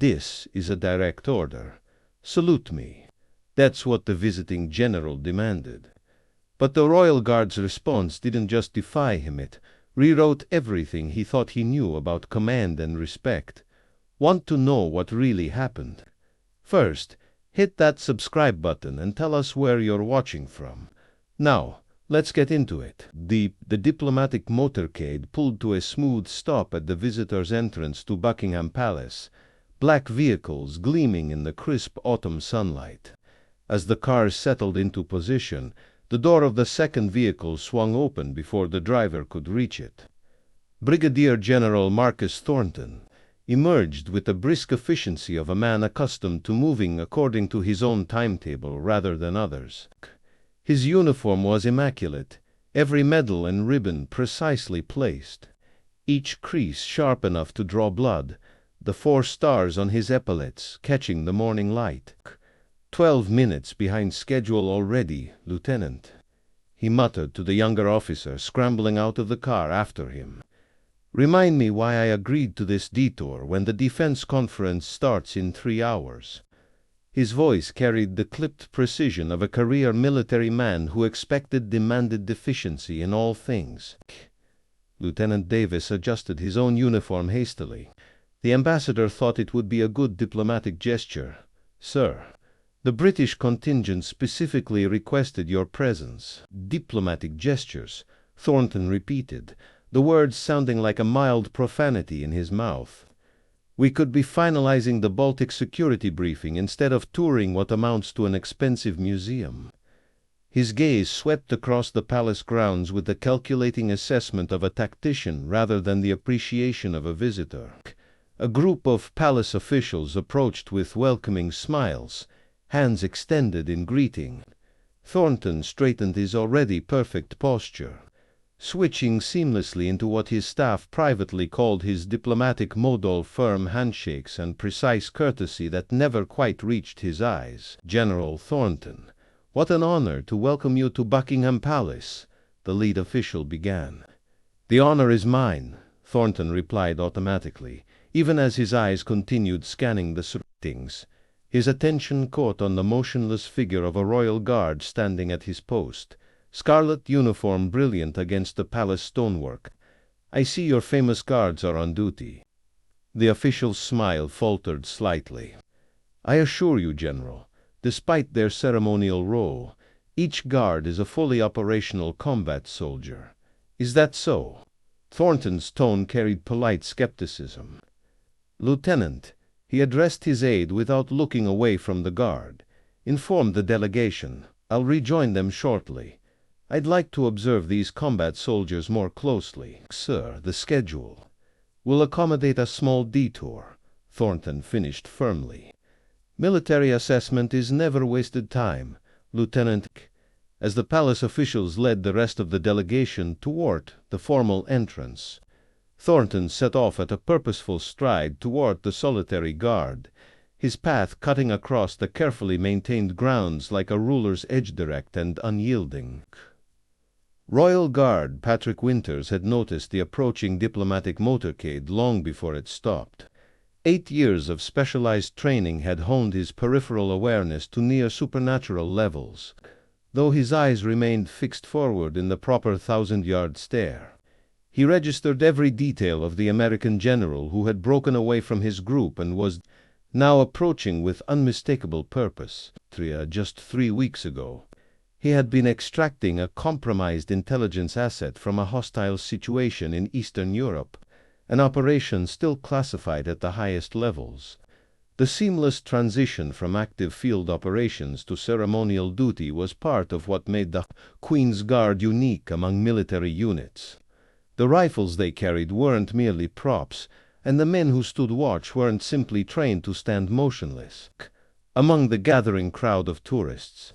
This is a direct order. Salute me. That's what the visiting general demanded. But the Royal Guard's response didn't just defy him, it rewrote everything he thought he knew about command and respect. Want to know what really happened? First, hit that subscribe button and tell us where you're watching from. Now, let's get into it. The diplomatic motorcade pulled to a smooth stop at the visitors' entrance to Buckingham Palace, black vehicles gleaming in the crisp autumn sunlight. As the cars settled into position, the door of the second vehicle swung open before the driver could reach it. Brigadier General Marcus Thornton emerged with the brisk efficiency of a man accustomed to moving according to his own timetable rather than others. His uniform was immaculate, every medal and ribbon precisely placed, each crease sharp enough to draw blood, the 4 stars on his epaulets catching the morning light. 12 minutes behind schedule already, Lieutenant, he muttered to the younger officer scrambling out of the car after him. Remind me why I agreed to this detour when the defense conference starts in 3 hours. His voice carried the clipped precision of a career military man who demanded deficiency in all things. Lieutenant Davis adjusted his own uniform hastily. The ambassador thought it would be a good diplomatic gesture. Sir, the British contingent specifically requested your presence. Diplomatic gestures, Thornton repeated, the words sounding like a mild profanity in his mouth. We could be finalizing the Baltic security briefing instead of touring what amounts to an expensive museum. His gaze swept across the palace grounds with the calculating assessment of a tactician rather than the appreciation of a visitor. A group of palace officials approached with welcoming smiles, hands extended in greeting. Thornton straightened his already perfect posture, switching seamlessly into what his staff privately called his diplomatic modal, firm handshakes and precise courtesy that never quite reached his eyes. General Thornton, what an honor to welcome you to Buckingham Palace, the lead official began. The honor is mine, Thornton replied automatically, even as his eyes continued scanning the surroundings. His attention caught on the motionless figure of a royal guard standing at his post, scarlet uniform brilliant against the palace stonework. I see your famous guards are on duty. The official's smile faltered slightly. I assure you, General, despite their ceremonial role, each guard is a fully operational combat soldier. Is that so? Thornton's tone carried polite skepticism. Lieutenant, he addressed his aide without looking away from the guard. Inform the delegation. I'll rejoin them shortly. I'd like to observe these combat soldiers more closely. Sir, the schedule will accommodate a small detour, Thornton finished firmly. Military assessment is never wasted time, Lieutenant, as the palace officials led the rest of the delegation toward the formal entrance. Thornton set off at a purposeful stride toward the solitary guard, his path cutting across the carefully maintained grounds like a ruler's edge, direct and unyielding. Royal Guard Patrick Winters had noticed the approaching diplomatic motorcade long before it stopped. 8 years of specialized training had honed his peripheral awareness to near supernatural levels, though his eyes remained fixed forward in the proper 1,000-yard stare. He registered every detail of the American general who had broken away from his group and was now approaching with unmistakable purpose. Just 3 weeks ago, he had been extracting a compromised intelligence asset from a hostile situation in Eastern Europe, an operation still classified at the highest levels. The seamless transition from active field operations to ceremonial duty was part of what made the Queen's Guard unique among military units. The rifles they carried weren't merely props, and the men who stood watch weren't simply trained to stand motionless. Among the gathering crowd of tourists,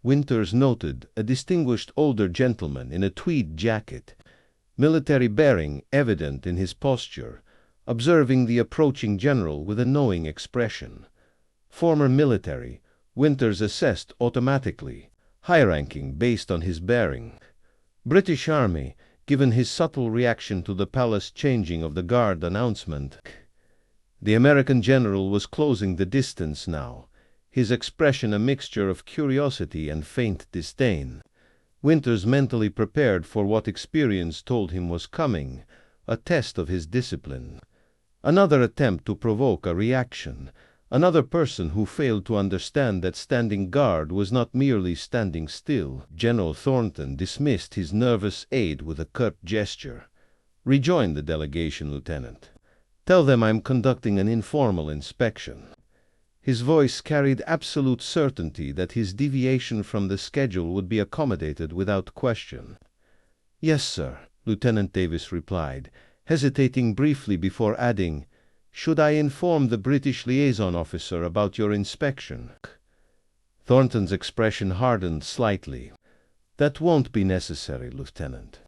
Winters noted a distinguished older gentleman in a tweed jacket, military bearing evident in his posture, observing the approaching general with a knowing expression. Former military, Winters assessed automatically, high-ranking based on his bearing. British Army, given his subtle reaction to the palace changing of the guard announcement. The American general was closing the distance now, his expression a mixture of curiosity and faint disdain. Winters mentally prepared for what experience told him was coming, a test of his discipline. Another attempt to provoke a reaction, another person who failed to understand that standing guard was not merely standing still. General Thornton dismissed his nervous aide with a curt gesture. "Rejoin the delegation, Lieutenant. Tell them I'm conducting an informal inspection." His voice carried absolute certainty that his deviation from the schedule would be accommodated without question. "Yes, sir," Lieutenant Davis replied, hesitating briefly before adding, "Should I inform the British liaison officer about your inspection?" Thornton's expression hardened slightly. "That won't be necessary, Lieutenant.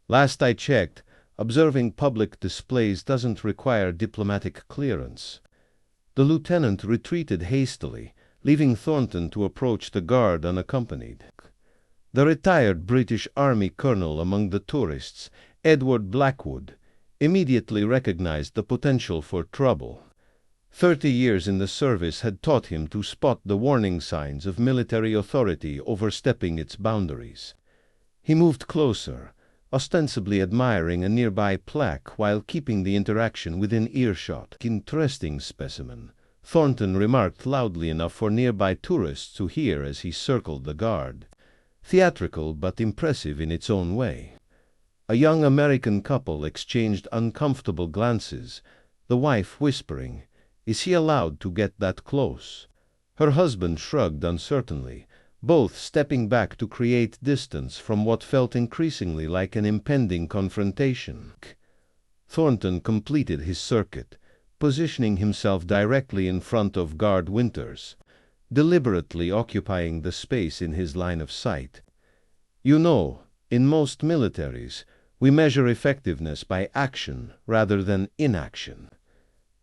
Last I checked, observing public displays doesn't require diplomatic clearance." The lieutenant retreated hastily, leaving Thornton to approach the guard unaccompanied. The retired British Army colonel among the tourists, Edward Blackwood, immediately recognized the potential for trouble. 30 years in the service had taught him to spot the warning signs of military authority overstepping its boundaries. He moved closer, ostensibly admiring a nearby plaque while keeping the interaction within earshot. "Interesting specimen," Thornton remarked loudly enough for nearby tourists to hear as he circled the guard. Theatrical but impressive in its own way. A young American couple exchanged uncomfortable glances, the wife whispering, "Is he allowed to get that close?" Her husband shrugged uncertainly, both stepping back to create distance from what felt increasingly like an impending confrontation. Thornton completed his circuit, positioning himself directly in front of Guard Winters, deliberately occupying the space in his line of sight. "You know, in most militaries, we measure effectiveness by action rather than inaction."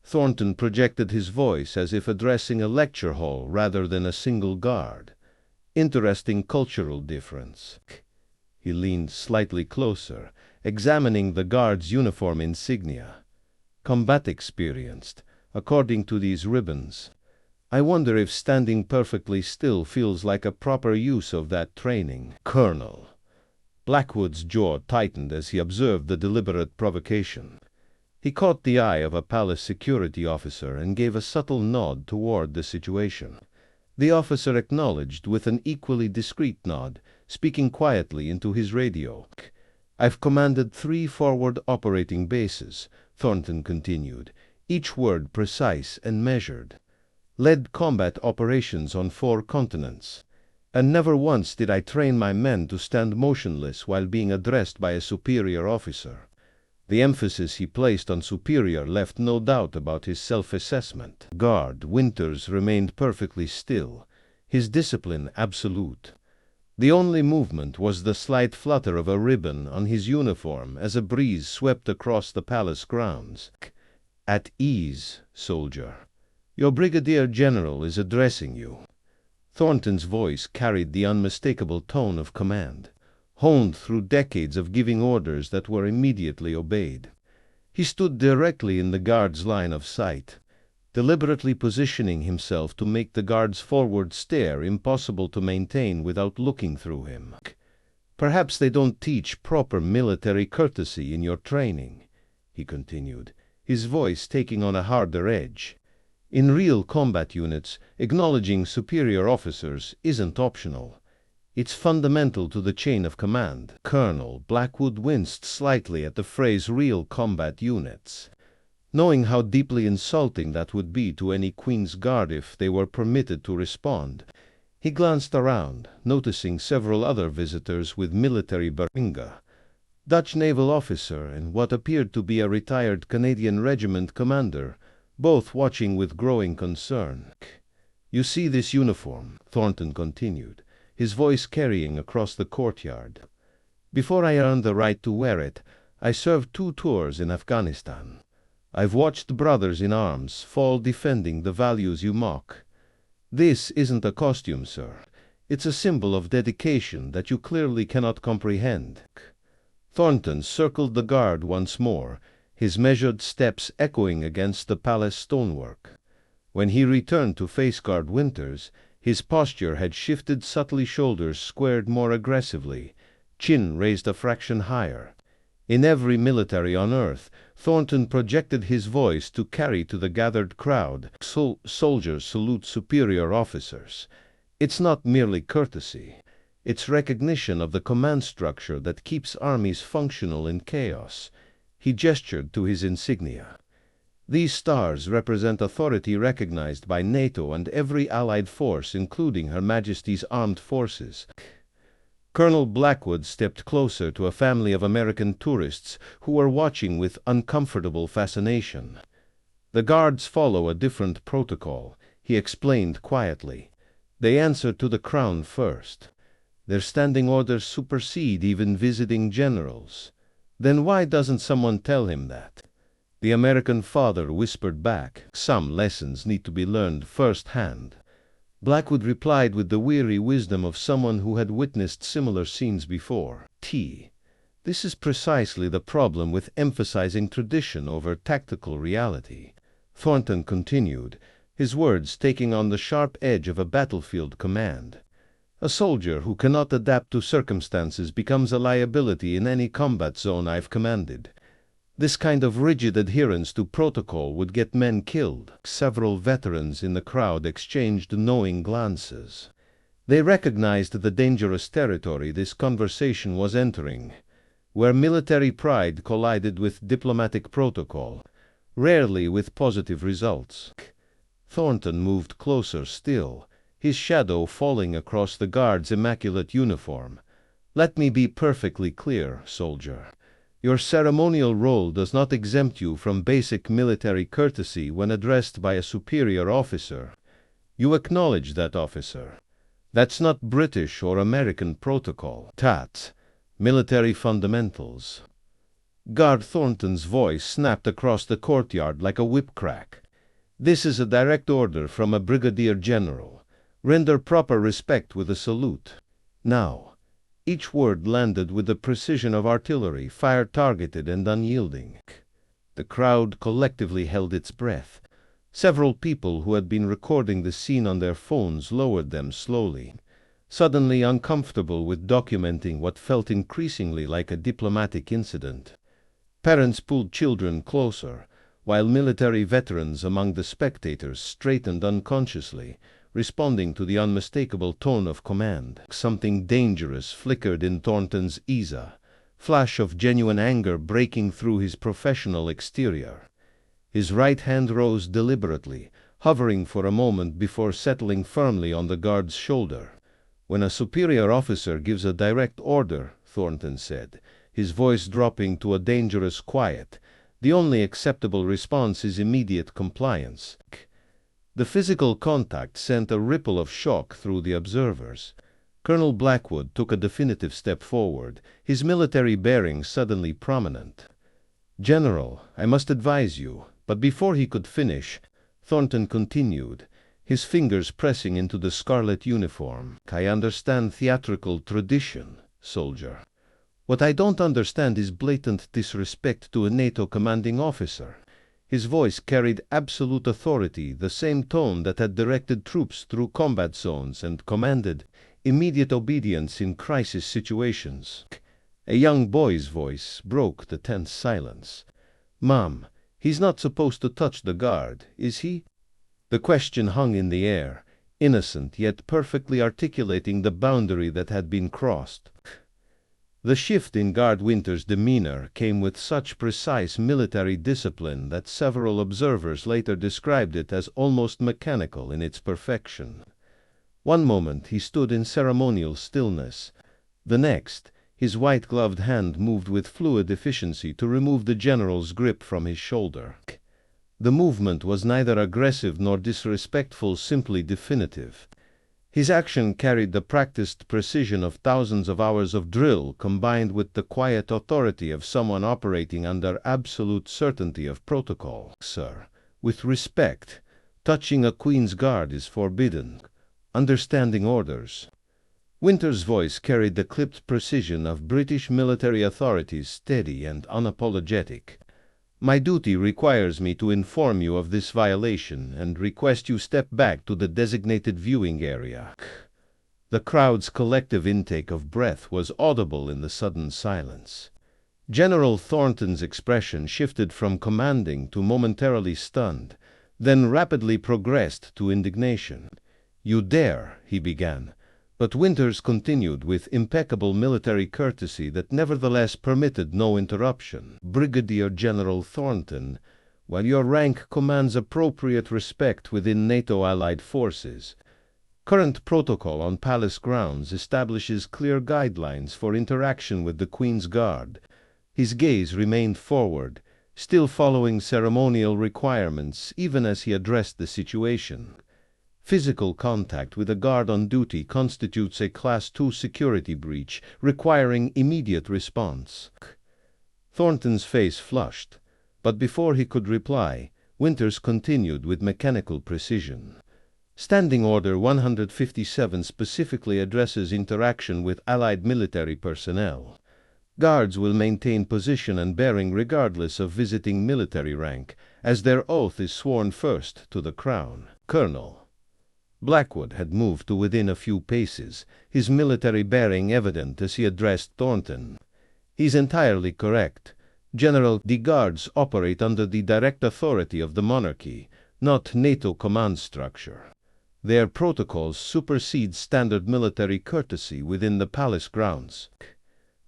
Thornton projected his voice as if addressing a lecture hall rather than a single guard. "Interesting cultural difference." He leaned slightly closer, examining the guard's uniform insignia. "Combat experienced, according to these ribbons. I wonder if standing perfectly still feels like a proper use of that training." "Colonel." Blackwood's jaw tightened as he observed the deliberate provocation. He caught the eye of a palace security officer and gave a subtle nod toward the situation. The officer acknowledged with an equally discreet nod, speaking quietly into his radio. "I've commanded 3 forward operating bases," Thornton continued, each word precise and measured. "Led combat operations on 4 continents. And never once did I train my men to stand motionless while being addressed by a superior officer." The emphasis he placed on superior left no doubt about his self-assessment. Guard Winters remained perfectly still, his discipline absolute. The only movement was the slight flutter of a ribbon on his uniform as a breeze swept across the palace grounds. "At ease, soldier. Your brigadier general is addressing you." Thornton's voice carried the unmistakable tone of command, honed through decades of giving orders that were immediately obeyed. He stood directly in the guard's line of sight, deliberately positioning himself to make the guard's forward stare impossible to maintain without looking through him. "Perhaps they don't teach proper military courtesy in your training," he continued, his voice taking on a harder edge. "In real combat units, acknowledging superior officers isn't optional. It's fundamental to the chain of command." Colonel Blackwood winced slightly at the phrase "real combat units." Knowing how deeply insulting that would be to any Queen's Guard if they were permitted to respond, he glanced around, noticing several other visitors with military beringa. Dutch naval officer and what appeared to be a retired Canadian regiment commander, both watching with growing concern. "You see this uniform," Thornton continued, his voice carrying across the courtyard. "Before I earned the right to wear it, I served 2 tours in Afghanistan. I've watched brothers in arms fall defending the values you mock. This isn't a costume, sir. It's a symbol of dedication that you clearly cannot comprehend." Thornton circled the guard once more, his measured steps echoing against the palace stonework. When he returned to face guard Winters, his posture had shifted subtly, shoulders squared more aggressively, chin raised a fraction higher. In every military on earth, Thornton projected his voice to carry to the gathered crowd. Soldiers salute superior officers. It's not merely courtesy. It's recognition of the command structure that keeps armies functional in chaos. He gestured to his insignia. These stars represent authority recognized by NATO and every allied force, including Her Majesty's Armed Forces. Colonel Blackwood stepped closer to a family of American tourists who were watching with uncomfortable fascination. The guards follow a different protocol, he explained quietly. They answer to the crown first. Their standing orders supersede even visiting generals. Then why doesn't someone tell him that? The American father whispered back, "Some lessons need to be learned firsthand." Blackwood replied with the weary wisdom of someone who had witnessed similar scenes before. This is precisely the problem with emphasizing tradition over tactical reality. Thornton continued, his words taking on the sharp edge of a battlefield command. A soldier who cannot adapt to circumstances becomes a liability in any combat zone I've commanded. This kind of rigid adherence to protocol would get men killed. Several veterans in the crowd exchanged knowing glances. They recognized the dangerous territory this conversation was entering, where military pride collided with diplomatic protocol, rarely with positive results. Thornton moved closer still, his shadow falling across the guard's immaculate uniform. "Let me be perfectly clear, soldier. Your ceremonial role does not exempt you from basic military courtesy when addressed by a superior officer. You acknowledge that officer. That's not British or American protocol. Military fundamentals." Guard Thornton's voice snapped across the courtyard like a whip crack. "This is a direct order from a brigadier general. Render proper respect with a salute." Now, each word landed with the precision of artillery, fire targeted and unyielding. The crowd collectively held its breath. Several people who had been recording the scene on their phones lowered them slowly, suddenly uncomfortable with documenting what felt increasingly like a diplomatic incident. Parents pulled children closer, while military veterans among the spectators straightened unconsciously, responding to the unmistakable tone of command. Something dangerous flickered in Thornton's eyes, flash of genuine anger breaking through his professional exterior. His right hand rose deliberately, hovering for a moment before settling firmly on the guard's shoulder. "When a superior officer gives a direct order," Thornton said, his voice dropping to a dangerous quiet, "the only acceptable response is immediate compliance." The physical contact sent a ripple of shock through the observers. Colonel Blackwood took a definitive step forward, his military bearing suddenly prominent. "General, I must advise you," but before he could finish, Thornton continued, his fingers pressing into the scarlet uniform. "I understand theatrical tradition, soldier. What I don't understand is blatant disrespect to a NATO commanding officer." His voice carried absolute authority, the same tone that had directed troops through combat zones and commanded immediate obedience in crisis situations. A young boy's voice broke the tense silence. "Mom, he's not supposed to touch the guard, is he?" The question hung in the air, innocent yet perfectly articulating the boundary that had been crossed. The shift in Guard Winter's demeanor came with such precise military discipline that several observers later described it as almost mechanical in its perfection. One moment he stood in ceremonial stillness. The next, his white-gloved hand moved with fluid efficiency to remove the general's grip from his shoulder. The movement was neither aggressive nor disrespectful, simply definitive. His action carried the practiced precision of thousands of hours of drill combined with the quiet authority of someone operating under absolute certainty of protocol. "Sir, with respect, touching a Queen's Guard is forbidden. Understanding orders." Winter's voice carried the clipped precision of British military authorities, steady and unapologetic. My duty requires me to inform you of this violation and request you step back to the designated viewing area. The crowd's collective intake of breath was audible in the sudden silence. General Thornton's expression shifted from commanding to momentarily stunned, then rapidly progressed to indignation. "You dare," he began, but Winters continued with impeccable military courtesy that nevertheless permitted no interruption. "Brigadier General Thornton, while your rank commands appropriate respect within NATO allied forces, current protocol on palace grounds establishes clear guidelines for interaction with the Queen's Guard." His gaze remained forward, still following ceremonial requirements even as he addressed the situation. Physical contact with a guard on duty constitutes a Class II security breach, requiring immediate response. Thornton's face flushed, but before he could reply, Winters continued with mechanical precision. Standing Order 157 specifically addresses interaction with Allied military personnel. Guards will maintain position and bearing regardless of visiting military rank, as their oath is sworn first to the Crown. Colonel Blackwood had moved to within a few paces, his military bearing evident as he addressed Thornton. "He's entirely correct. General, the Guards operate under the direct authority of the monarchy, not NATO command structure. Their protocols supersede standard military courtesy within the palace grounds.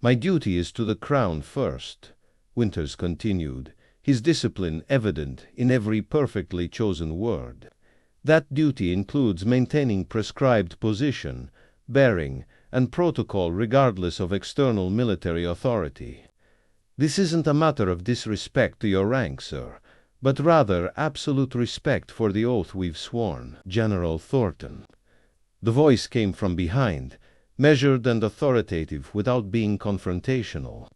My duty is to the Crown first," Winters continued, his discipline evident in every perfectly chosen word. "That duty includes maintaining prescribed position, bearing, and protocol regardless of external military authority. This isn't a matter of disrespect to your rank, sir, but rather absolute respect for the oath we've sworn, General Thornton." The voice came from behind, measured and authoritative without being confrontational.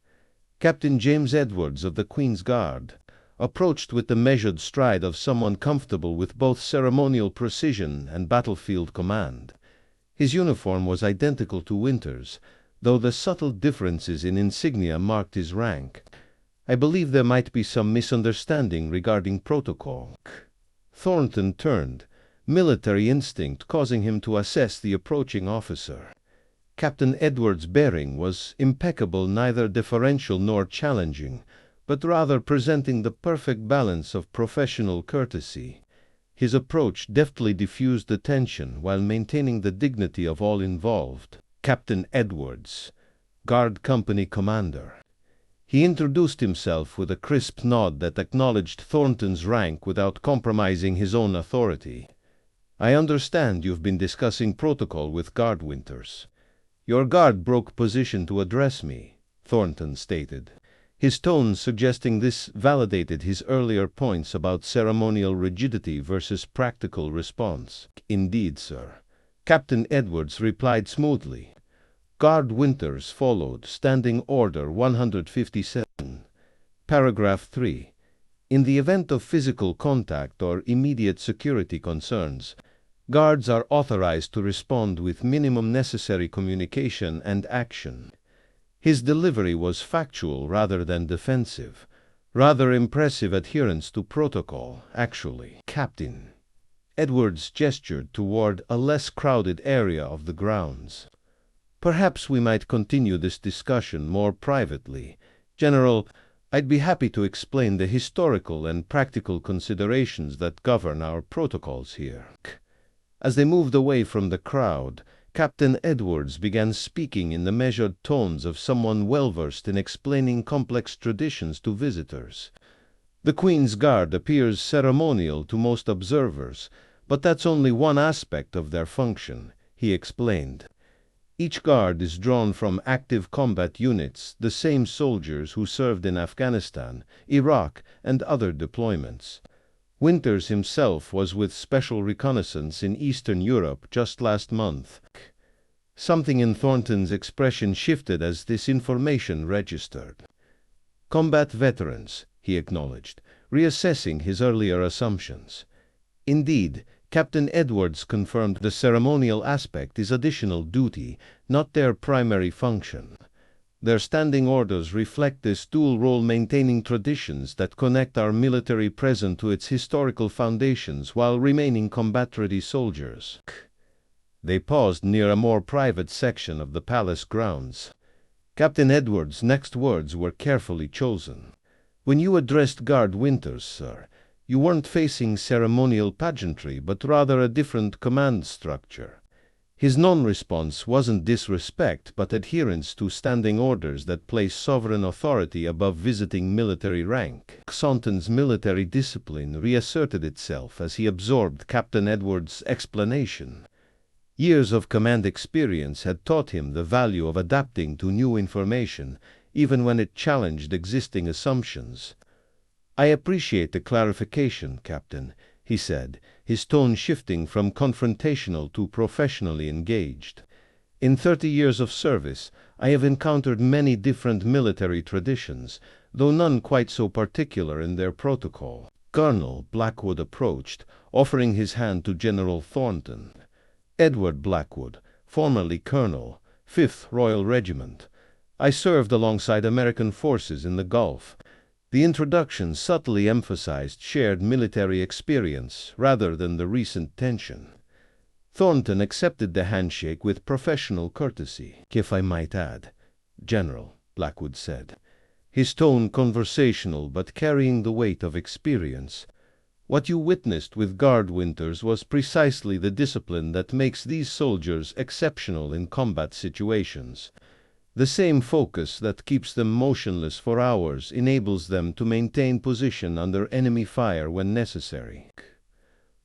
Captain James Edwards of the Queen's Guard approached with the measured stride of someone comfortable with both ceremonial precision and battlefield command. His uniform was identical to Winters, though the subtle differences in insignia marked his rank. "I believe there might be some misunderstanding regarding protocol." Thornton turned, military instinct causing him to assess the approaching officer. Captain Edwards' bearing was impeccable, neither deferential nor challenging, but rather presenting the perfect balance of professional courtesy. His approach deftly diffused the tension while maintaining the dignity of all involved. "Captain Edwards, Guard Company Commander." He introduced himself with a crisp nod that acknowledged Thornton's rank without compromising his own authority. "I understand you've been discussing protocol with Guard Winters." "Your guard broke position to address me," Thornton stated, his tone suggesting this validated his earlier points about ceremonial rigidity versus practical response. "Indeed, sir," Captain Edwards replied smoothly. Guard Winters followed Standing Order 157. Paragraph 3. In the event of physical contact or immediate security concerns, guards are authorized to respond with minimum necessary communication and action. His delivery was factual rather than defensive. Rather impressive adherence to protocol, actually. "Captain." Edwards gestured toward a less crowded area of the grounds. "Perhaps we might continue this discussion more privately. General, I'd be happy to explain the historical and practical considerations that govern our protocols here." As they moved away from the crowd, Captain Edwards began speaking in the measured tones of someone well-versed in explaining complex traditions to visitors. "The Queen's Guard appears ceremonial to most observers, but that's only one aspect of their function," he explained. "Each guard is drawn from active combat units, the same soldiers who served in Afghanistan, Iraq, and other deployments. Winters himself was with Special Reconnaissance in Eastern Europe just last month." Something in Thornton's expression shifted as this information registered. "Combat veterans," he acknowledged, reassessing his earlier assumptions. Indeed, Captain Edwards confirmed the ceremonial aspect is additional duty, not their primary function. Their standing orders reflect this dual role, maintaining traditions that connect our military present to its historical foundations while remaining combat-ready soldiers. They paused near a more private section of the palace grounds. Captain Edwards' next words were carefully chosen. "When you addressed Guard Winters, sir, you weren't facing ceremonial pageantry, but rather a different command structure." His non-response wasn't disrespect, but adherence to standing orders that place sovereign authority above visiting military rank. Thornton's military discipline reasserted itself as he absorbed Captain Edwards' explanation. Years of command experience had taught him the value of adapting to new information, even when it challenged existing assumptions. "I appreciate the clarification, Captain," he said, his tone shifting from confrontational to professionally engaged. "In 30 years of service, I have encountered many different military traditions, though none quite so particular in their protocol." Colonel Blackwood approached, offering his hand to General Thornton. "Edward Blackwood, formerly Colonel, 5th Royal Regiment. I served alongside American forces in the Gulf." The introduction subtly emphasized shared military experience rather than the recent tension. Thornton accepted the handshake with professional courtesy. "If I might add, General," Blackwood said, his tone conversational but carrying the weight of experience, "what you witnessed with Guard Winters was precisely the discipline that makes these soldiers exceptional in combat situations. The same focus that keeps them motionless for hours enables them to maintain position under enemy fire when necessary."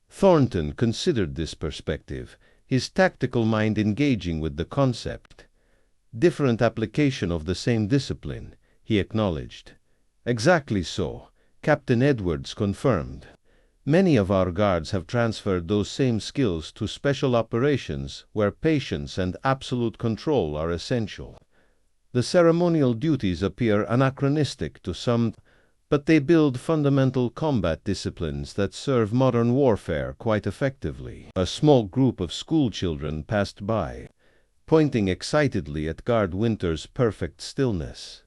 Thornton considered this perspective, his tactical mind engaging with the concept. "Different application of the same discipline," he acknowledged. "Exactly so," Captain Edwards confirmed. "Many of our guards have transferred those same skills to special operations where patience and absolute control are essential. The ceremonial duties appear anachronistic to some, but they build fundamental combat disciplines that serve modern warfare quite effectively." A small group of school children passed by, pointing excitedly at Guard Winters' perfect stillness.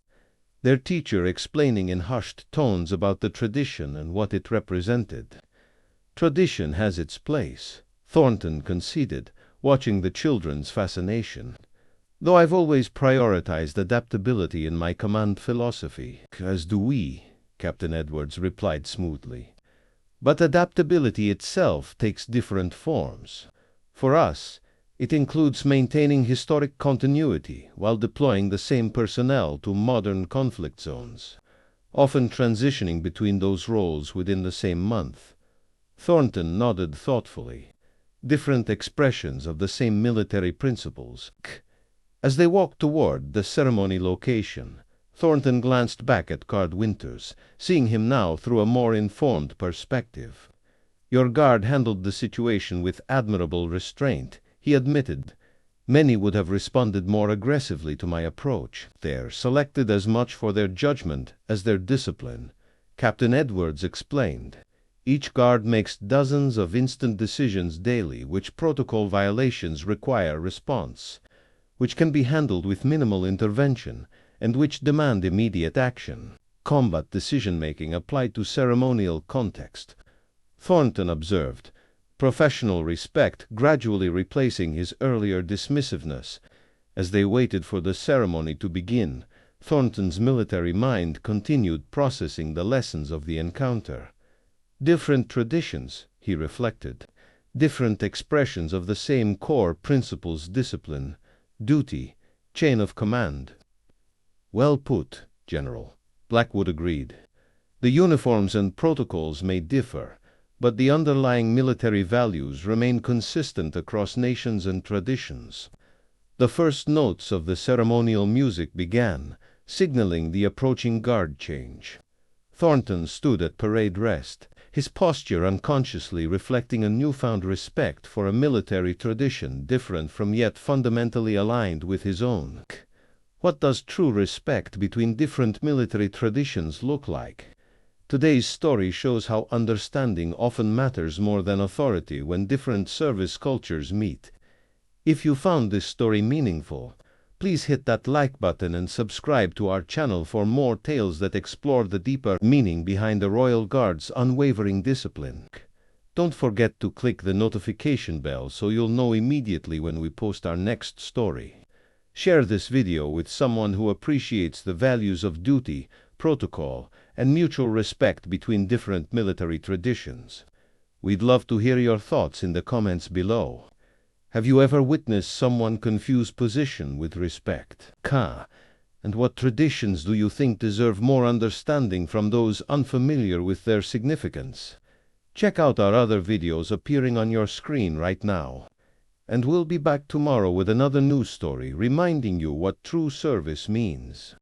Their teacher explaining in hushed tones about the tradition and what it represented. "Tradition has its place," Thornton conceded, watching the children's fascination. "Though I've always prioritized adaptability in my command philosophy." "As do we," Captain Edwards replied smoothly. "But adaptability itself takes different forms. For us, it includes maintaining historic continuity while deploying the same personnel to modern conflict zones, often transitioning between those roles within the same month." Thornton nodded thoughtfully. Different expressions of the same military principles. As they walked toward the ceremony location, Thornton glanced back at Guard Winters, seeing him now through a more informed perspective. "Your guard handled the situation with admirable restraint," he admitted. "Many would have responded more aggressively to my approach. They're selected as much for their judgment as their discipline," Captain Edwards explained. "Each guard makes dozens of instant decisions daily, which protocol violations require response, which can be handled with minimal intervention, and which demand immediate action. Combat decision-making applied to ceremonial context," Thornton observed, professional respect gradually replacing his earlier dismissiveness. As they waited for the ceremony to begin, Thornton's military mind continued processing the lessons of the encounter. Different traditions, he reflected, different expressions of the same core principles: discipline, duty, chain of command. "Well put, General," Blackwood agreed. "The uniforms and protocols may differ, but the underlying military values remain consistent across nations and traditions." The first notes of the ceremonial music began, signaling the approaching guard change. Thornton stood at parade rest, his posture unconsciously reflecting a newfound respect for a military tradition different from yet fundamentally aligned with his own. What does true respect between different military traditions look like? Today's story shows how understanding often matters more than authority when different service cultures meet. If you found this story meaningful, Please hit that like button and subscribe to our channel for more tales that explore the deeper meaning behind the Royal Guard's unwavering discipline. Don't forget to click the notification bell so you'll know immediately when we post our next story. Share this video with someone who appreciates the values of duty, protocol, and mutual respect between different military traditions. We'd love to hear your thoughts in the comments below. Have you ever witnessed someone confuse position with respect? And what traditions do you think deserve more understanding from those unfamiliar with their significance? Check out our other videos appearing on your screen right now. And we'll be back tomorrow with another news story reminding you what true service means.